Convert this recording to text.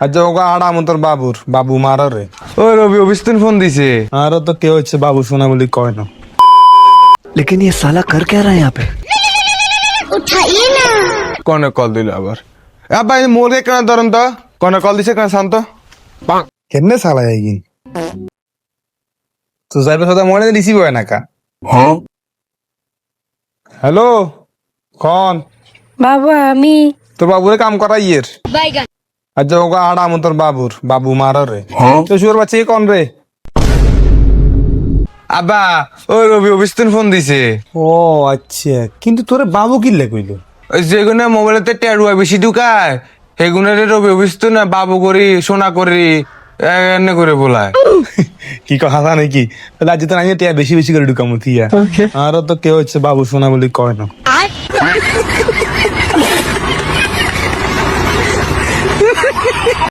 আচ্ছা ওকে আড়াম তোর বাবুর বাবু মারা রে। ওই রবি অভিস্তিন ফোন দিছে। আরো তো কেউ হচ্ছে বাবু শোনা বলি কয় না। लेकिन ये साला कर क्या रहा है यहाँ पे? उठाइए ना। কনে কল দিল আবার? ভাই মোরে কেন ধরেন তো, কনে কল দিছে কেন শান্ত? কেমনে চালাই আইগিন তো যাইবে সদা মনে রিসিভ হয় না কা। হ্যালো কন বাবা আমি তোর বাবুরে কাম করা ইয়ের। बैगन। আচ্ছা ওকে আড়াম তোর বাবুর বাবু মারা রে। তো শুয়োর বাচ্চা কন রে? আব্বা ওই রবি অভিস্তিন ফোন দিছে। ও আচ্ছা, কিন্তু তোর বাবু কি লেখইলো? ওই যেগুলো মোবাইলেতে টেরুয়া বেশি ঢুকায় সেগুনের রবি অভিস্তিন না বাবু করি সোনা করি এনে করে বলায়। কি কথা নাকি? তাহলে আজ তো আমি টিয়া বেশি বেশি করে ঢুকামু থিয়া। আরো তো কেউ হচ্ছে বাবু শোনা বলি কয় না।